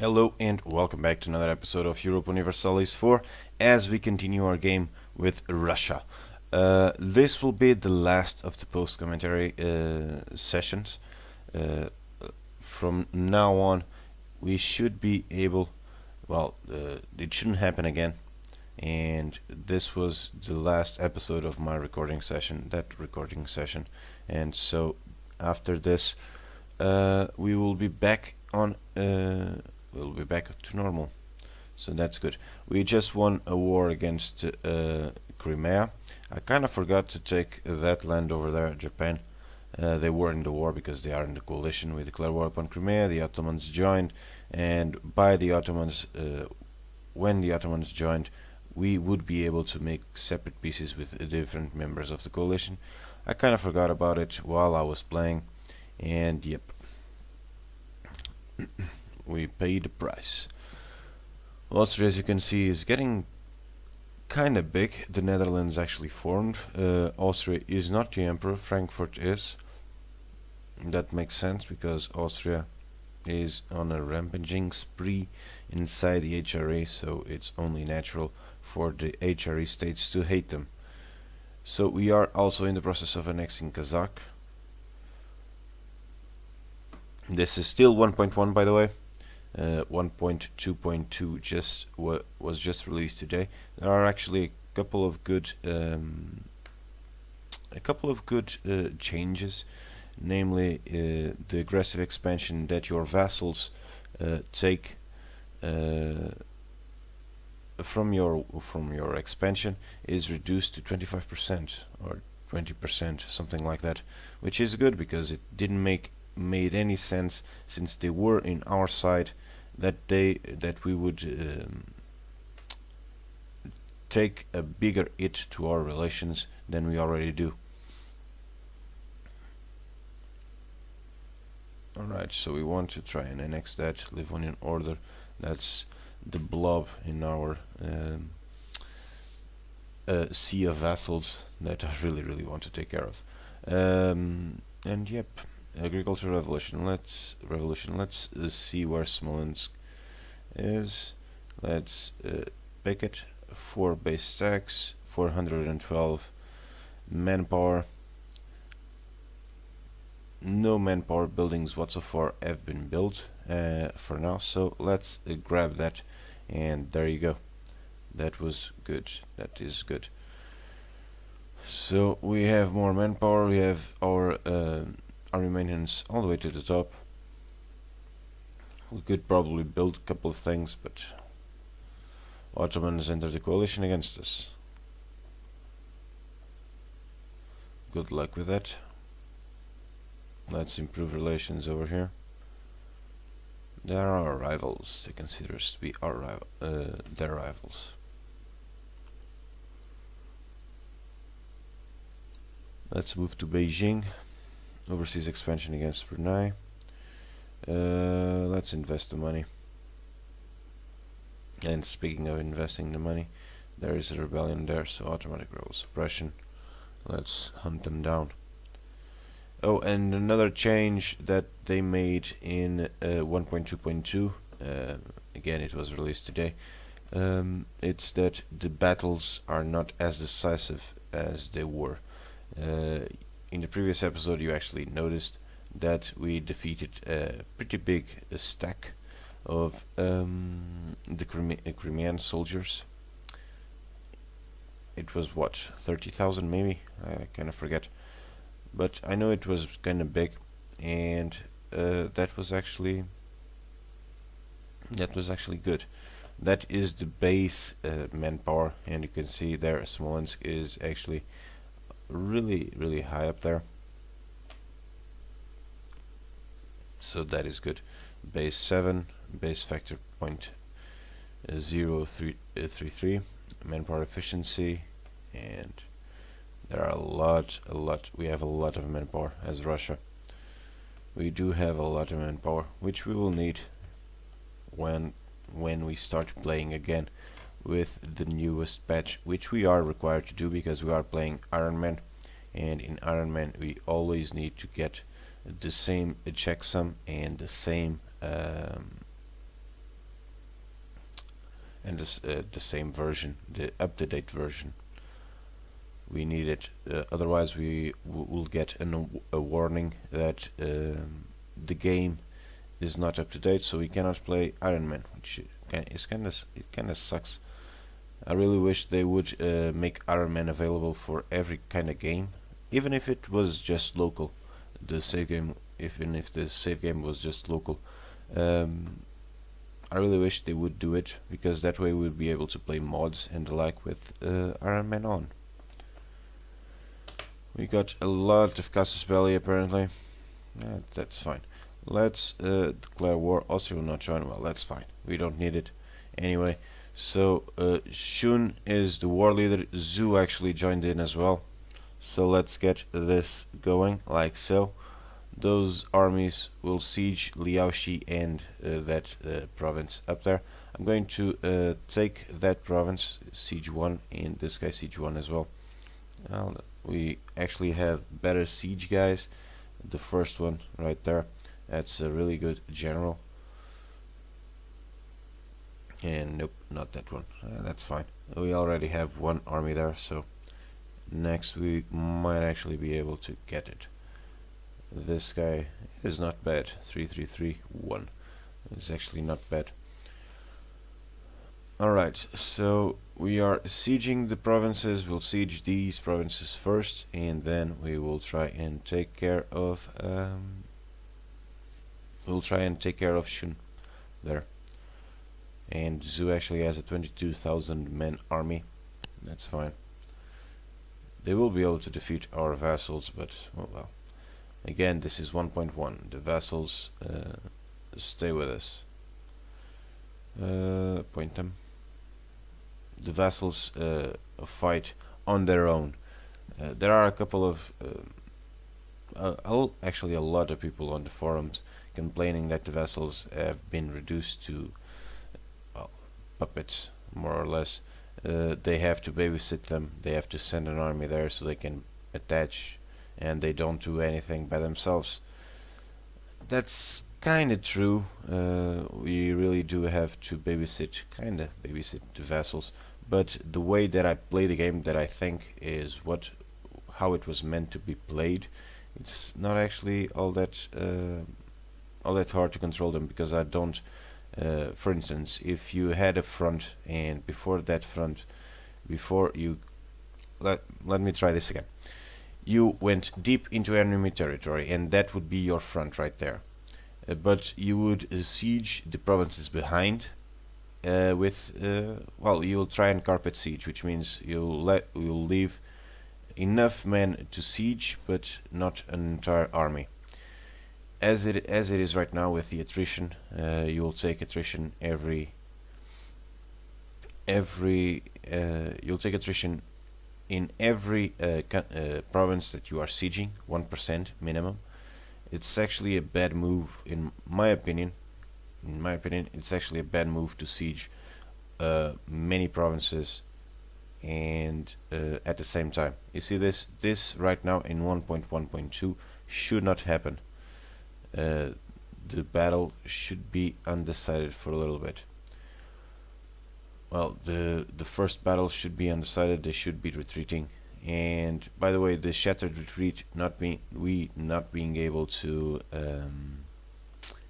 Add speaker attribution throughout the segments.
Speaker 1: Hello and welcome back to another episode of Europa Universalis IV as we continue our game with Russia. This will be the last of the post-commentary sessions. Uh, from now on, we should be able, it shouldn't happen again. And this was the last episode of my recording session, And so after this, we will be back on... we'll be back to normal, so that's good. We just won a war against Crimea. I kind of forgot to take that land over there, Japan. They were in the war because they are in the coalition. We declared war upon Crimea, the Ottomans joined, and by the Ottomans, when the Ottomans joined, we would be able to make separate pieces with different members of the coalition. I kind of forgot about it while I was playing, and yep. We paid the price. Austria, as you can see, is getting kind of big. The Netherlands actually formed. Austria is not the emperor, Frankfurt is. That makes sense because Austria is on a rampaging spree inside the HRE, so it's only natural for the HRE states to hate them. So we are also in the process of annexing Kazakh. This is still 1.1, by the way. 1.2.2 was just released today. There are actually a couple of good changes, namely the aggressive expansion that your vassals take from your expansion is reduced to 25% or 20%, something like that, which is good because it didn't made any sense since they were in our side that we would take a bigger hit to our relations than we already do. Alright, so we want to try and annex that Livonian Order. That's the blob in our sea of vassals that I really want to take care of. And yep, agricultural revolution. Let's see where Smolensk is. Let's pick it. 4 base stacks, 412 manpower. No manpower buildings whatsoever have been built for now, so let's grab that, and there you go. That was good. That is good. So we have more manpower. We have our army maintenance all the way to the top. We could probably build a couple of things, but Ottomans enter the coalition against us. Good luck with that. Let's improve relations over here. There are rivals. They consider us to be their rivals. Let's move to Beijing. Overseas expansion against Brunei. Let's invest the money. And speaking of investing the money, there is a rebellion there, so automatic rebel suppression. Let's hunt them down. Oh, and another change that they made in 1.2.2, again it was released today, it's that the battles are not as decisive as they were. In the previous episode you actually noticed that we defeated a pretty big stack of the Crimean soldiers. It was what, 30,000 maybe? I kind of forget. But I know it was kind of big, and that was actually good. That is the base manpower, and you can see there Smolensk is actually really high up there. So that is good. Base 7, base factor 0.033, manpower efficiency, and there are a lot. We have a lot of manpower as Russia. We do have a lot of manpower, which we will need when we start playing again with the newest patch, which we are required to do because we are playing Ironman, and in Ironman we always need to get the same checksum and the same and the same version, the up-to-date version. We need it, otherwise we will get a warning that the game is not up to date, so we cannot play Ironman, which is kind of sucks. I really wish they would make Ironman available for every kind of game, even if it was just local. The save game, even if the save game was just local. I really wish they would do it, because that way we'll be able to play mods and the like with Ironman on. We got a lot of Casus Belli apparently. Yeah, that's fine. Let's declare war. Austria will not join. Well, that's fine. We don't need it anyway. So Shun is the war leader. Zhu actually joined in as well. So let's get this going like so. Those armies will siege Liaoxi and that province up there. I'm going to take that province, siege 1, and this guy siege 1 as well. We actually have better siege guys. The first one right there, that's a really good general. And nope, not that one. That's fine. We already have one army there, so next we might actually be able to get it. This guy is not bad. 3331. It's actually not bad. Alright, so we are sieging the provinces. We'll siege these provinces first, and then we will try and take care of Shun there. And Zhu actually has a 22,000 men army. That's fine. They will be able to defeat our vassals, but oh well. Again, this is 1.1. The vassals stay with us. Point them. The vassals fight on their own. There are a couple of actually a lot of people on the forums complaining that the vassals have been reduced to puppets, more or less. They have to babysit them. They have to send an army there so they can attach, and they don't do anything by themselves. That's kinda true. We really do have to babysit the vassals, but the way that I play the game, that I think is how it was meant to be played, it's not actually all that hard to control them, because I don't. For instance, if you had a front, and before that front, let me try this again. You went deep into enemy territory, and that would be your front right there. But you would siege the provinces behind you'll try and carpet siege, which means you'll leave enough men to siege, but not an entire army. As it is right now with the attrition, you will take attrition you'll take attrition in every province that you are sieging, 1% minimum. It's actually a bad move, in my opinion. It's actually a bad move to siege many provinces and at the same time. You see this right now in 1.1.2 should not happen. The battle should be undecided for a little bit. Well, the first battle should be undecided. They should be retreating. And by the way, the shattered retreat, not being able to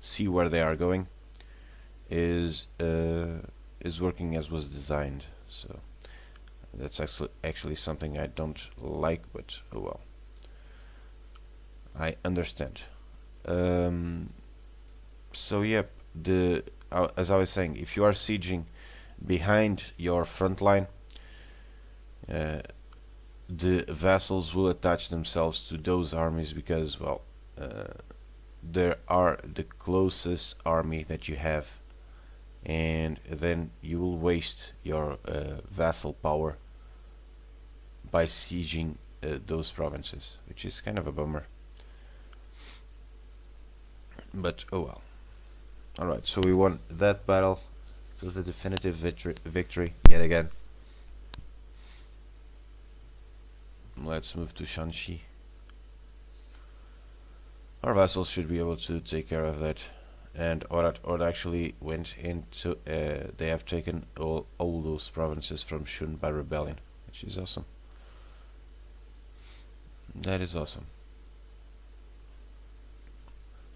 Speaker 1: see where they are going, is working as was designed. So that's actually something I don't like, but oh well. I understand. So yep, as I was saying, if you are sieging behind your front line, the vassals will attach themselves to those armies, because they are the closest army that you have, and then you will waste your vassal power by sieging those provinces, which is kind of a bummer. But oh well. Alright, so we won that battle. It was a definitive victory yet again. Let's move to Shanxi. Our vassals should be able to take care of that. and Orad actually went into. They have taken all those provinces from Shun by rebellion, which is awesome. That is awesome.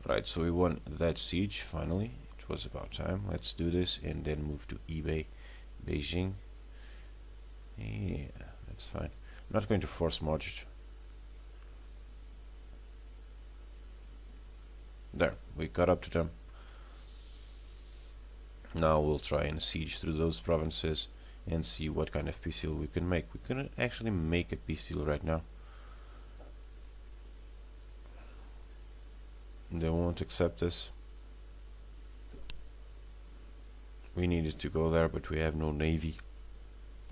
Speaker 1: Right, so we won that siege finally. It was about time. Let's do this and then move to eBay, Beijing. Yeah, that's fine. I'm not going to force march. There, we got up to them. Now we'll try and siege through those provinces and see what kind of peace deal we can make. We can actually make a peace deal right now. They won't accept this. We needed to go there, but we have no navy.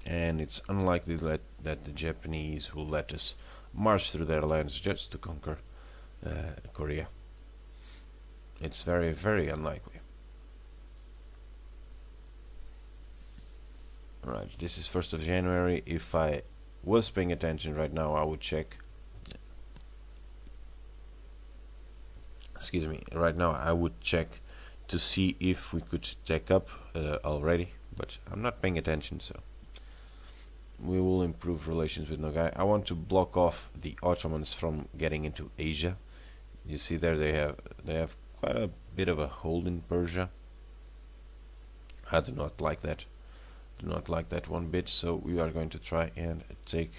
Speaker 1: And it's unlikely that the Japanese will let us march through their lands just to conquer Korea. It's very, very unlikely. Alright, this is 1st of January. If I was paying attention right now, I would check. Excuse me, right now I would check to see if we could take up already, but I'm not paying attention, so we will improve relations with Nogai. I want to block off the Ottomans from getting into Asia. You see there they have quite a bit of a hold in Persia. I do not like that. Do not like that one bit, so we are going to try and take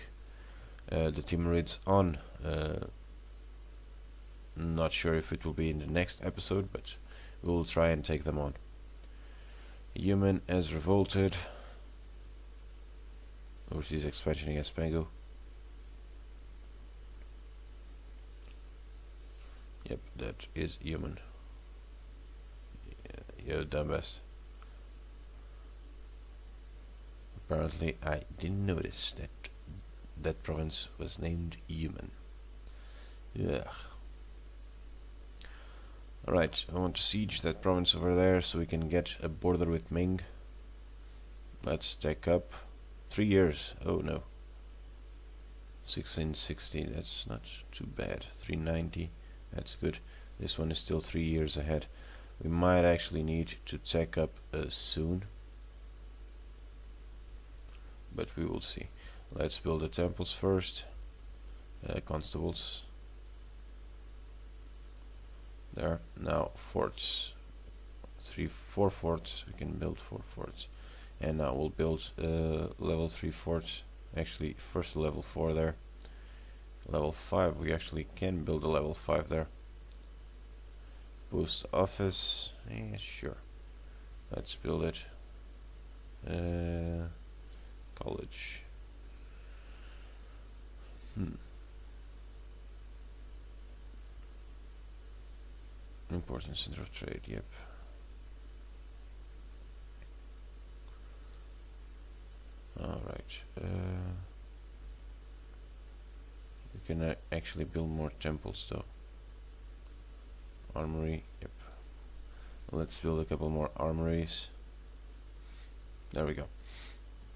Speaker 1: the Timurids on. Not sure if it will be in the next episode, but we will try and take them on. Yemen has revolted. Overseas expansion against Pango. Yep, that is Yemen. Yeah, you've done best. Apparently, I didn't notice that that province was named Yemen. Ugh. Alright, I want to siege that province over there so we can get a border with Ming. Let's take up 3 years. Oh no. 1660, that's not too bad. 390, that's good. This one is still 3 years ahead. We might actually need to take up soon. But we will see. Let's build the temples first. Constables. There. Now forts. 4 forts. We can build 4 forts. And now we'll build level 3 forts. Actually, first level 4 there. Level 5. We actually can build a level 5 there. Post office. Yeah, sure. Let's build it. College. Important center of trade, yep. Alright. We can actually build more temples though. Armory, yep. Let's build a couple more armories. There we go.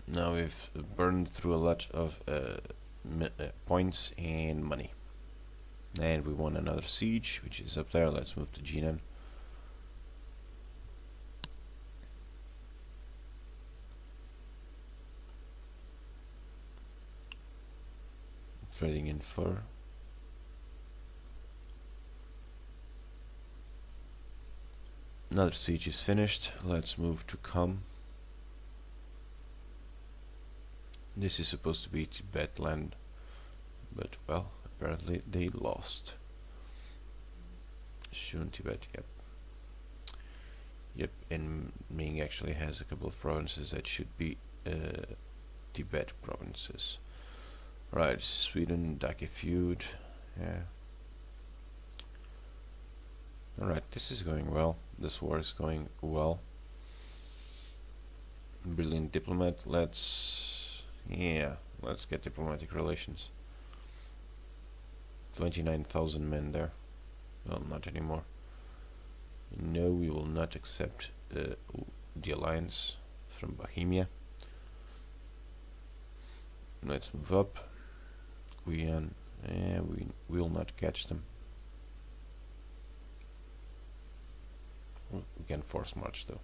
Speaker 1: Now we've burned through a lot of points and money. And we won another siege, which is up there. Let's move to Jinan. Trading in fur. Another siege is finished. Let's move to Kham. This is supposed to be Tibet land, but well, apparently they lost. Shun Tibet, yep. Yep, and Ming actually has a couple of provinces that should be Tibet provinces. Right, Sweden, Dake feud, yeah. Alright, this is going well. This war is going well. Brilliant diplomat, let's get diplomatic relations. 29,000 men there. Well, not anymore. No, we will not accept the alliance from Bohemia. Let's move up. We will not catch them. We can force march though.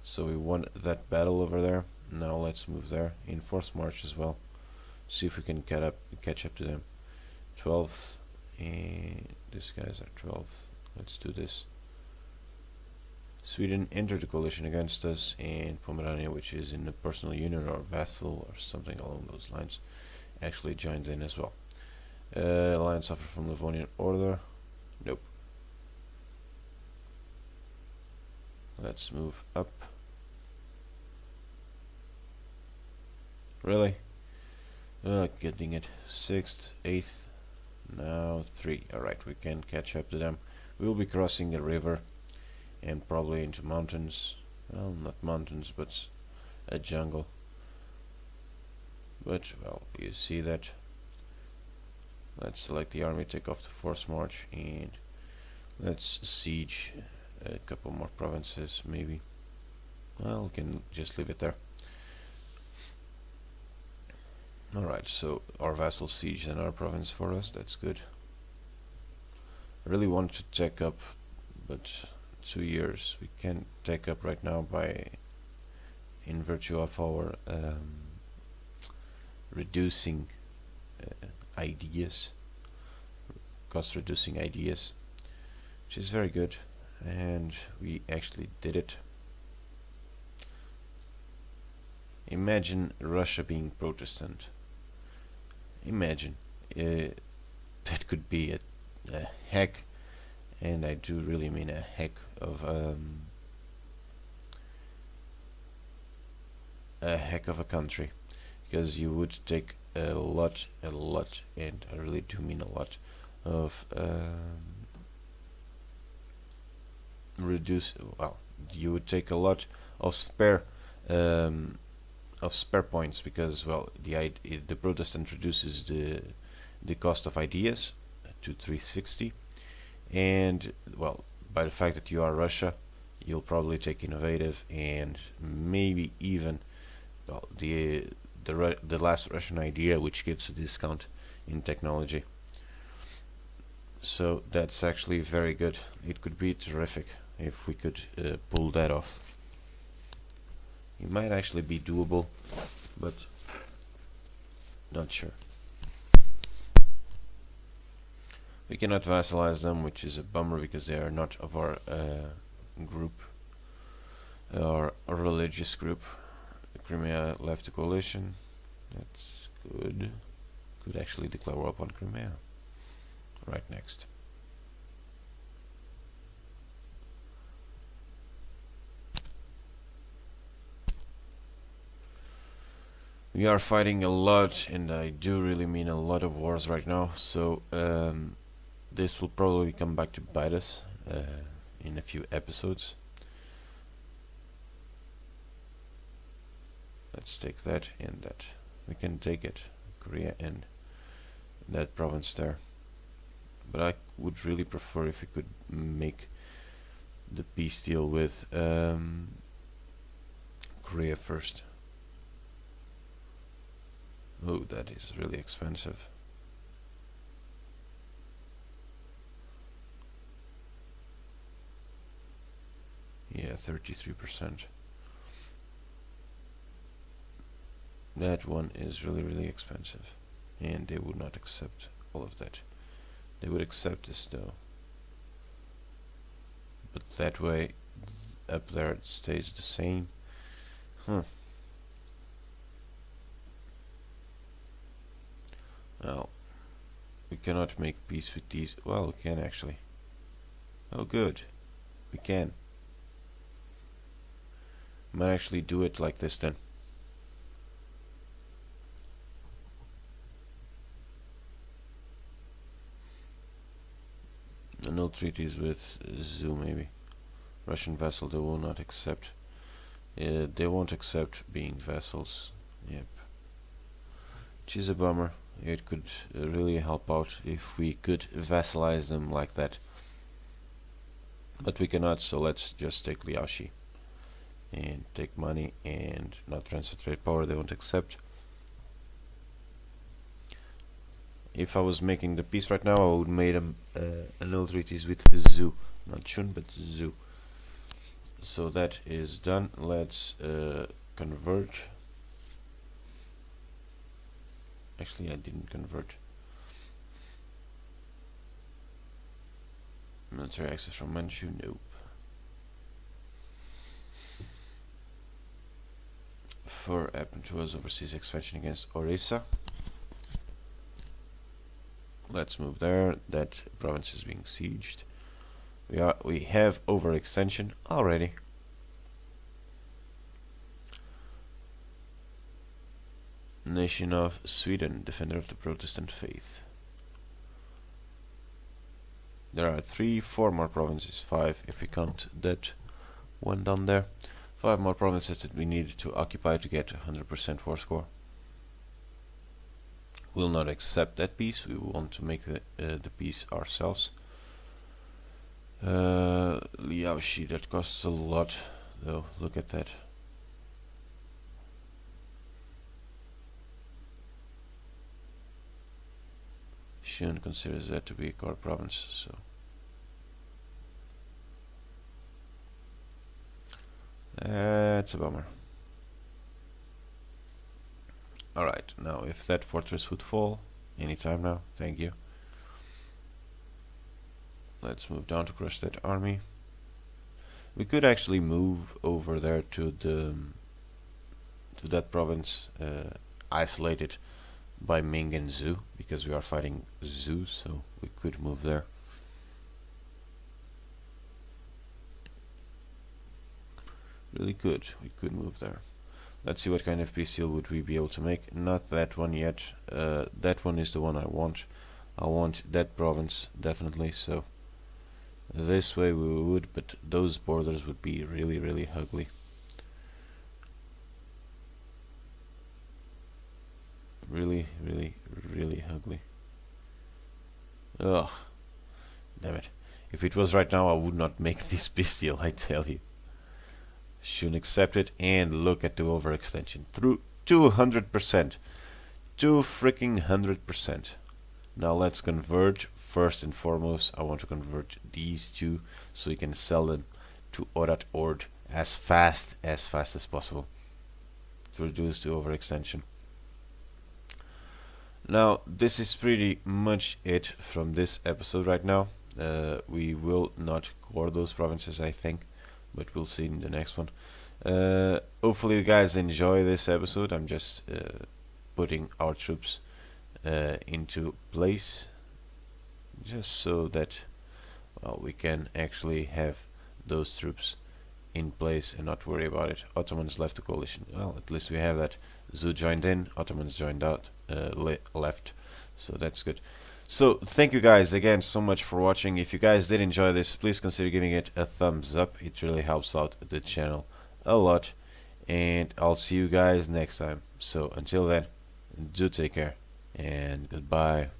Speaker 1: So we won that battle over there. Now let's move there in force march as well. See if we can catch up to them. 12th, and these guys are 12th. Let's do this. Sweden entered the coalition against us, and Pomerania, which is in a personal union or vassal or something along those lines, actually joined in as well. Alliance suffered from Livonian Order. Nope. Let's move up. Really? Getting it. 6th, 8th, now 3. Alright, we can catch up to them. We will be crossing a river and probably into mountains. Well, not mountains, but a jungle. But, well, you see that. Let's select the army, take off the force march, and let's siege a couple more provinces, maybe. Well, we can just leave it there. Alright, so our vassal siege another province for us, that's good. I really want to take up, but 2 years. We can take up right now by, in virtue of our reducing ideas, cost reducing ideas, which is very good, and we actually did it. Imagine Russia being Protestant. Imagine. That could be a heck, and I do really mean a heck of a country, because you would take a lot, and I really do mean a lot of you would take a lot of spare points, because, well, the Protestant reduces the cost of ideas to 360, and, well, by the fact that you are Russia, you'll probably take innovative, and maybe even, well, the last Russian idea, which gives a discount in technology. So that's actually very good. It could be terrific if we could pull that off. It might actually be doable, but not sure. We cannot vassalize them, which is a bummer, because they are not of our group, our religious group. Crimea left the coalition. That's good. Could actually declare war upon Crimea. Right, next. We are fighting a lot, and I do really mean a lot of wars right now, so this will probably come back to bite us in a few episodes. Let's take that and that. We can take it, Korea and that province there. But I would really prefer if we could make the peace deal with Korea first. Oh, that is really expensive. Yeah, 33%. That one is really expensive, and they would not accept all of that. They would accept this though, but that way up there it stays the same. Well, we cannot make peace with these. Well, we can actually. Oh, good, we can. Might actually do it like this then. No treaties with Zoo, maybe. Russian vassal, they will not accept. They won't accept being vassals. Yep. Which is a bummer. It could really help out if we could vassalize them like that. But we cannot, so let's just take Liaoxi. And take money and not transfer trade power, they won't accept. If I was making the peace right now, I would make annul treaties with Zoo, not Shun, but Zoo. So that is done. Let's convert. Actually, I didn't convert. Military access from Manchu, nope. For happened to us overseas expansion against Orissa. Let's move there. That province is being sieged. We have overextension already. Nation of Sweden, defender of the Protestant faith. There are 4 more provinces, 5 if we count that one down there. 5 more provinces that we need to occupy to get 100% war score. We'll not accept that peace. We want to make the peace ourselves. Liaoshi, that costs a lot, though. Look at that. Shun considers that to be a core province, so that's a bummer. Alright, now if that fortress would fall anytime now, thank you. Let's move down to crush that army. We could actually move over there to that province, isolated by Ming and Zhou, because we are fighting Zhou, so we could move there. Really could. We could move there. Let's see what kind of peace deal would we be able to make. Not that one yet. That one is the one I want. I want that province, definitely, so this way we would, but those borders would be really, really ugly. Really, really, really ugly. Ugh. Damn it. If it was right now, I would not make this peace deal, I tell you. Shouldn't accept it, and look at the overextension. Through 200%. 200%. Now let's convert. First and foremost, I want to convert these 2 so we can sell them to Orat Ord as fast as possible to reduce the overextension. Now, this is pretty much it from this episode right now. We will not core those provinces, I think, but we'll see in the next one. Hopefully you guys enjoy this episode. I'm just putting our troops into place, just so that, well, we can actually have those troops in place and not worry about it. Ottomans left the coalition. Well, at least we have that. Zhou joined in, Ottomans joined out, left, so that's good. So thank you guys again so much for watching. If you guys did enjoy this, please consider giving it a thumbs up. It really helps out the channel a lot, and I'll see you guys next time. So until then, do take care and goodbye.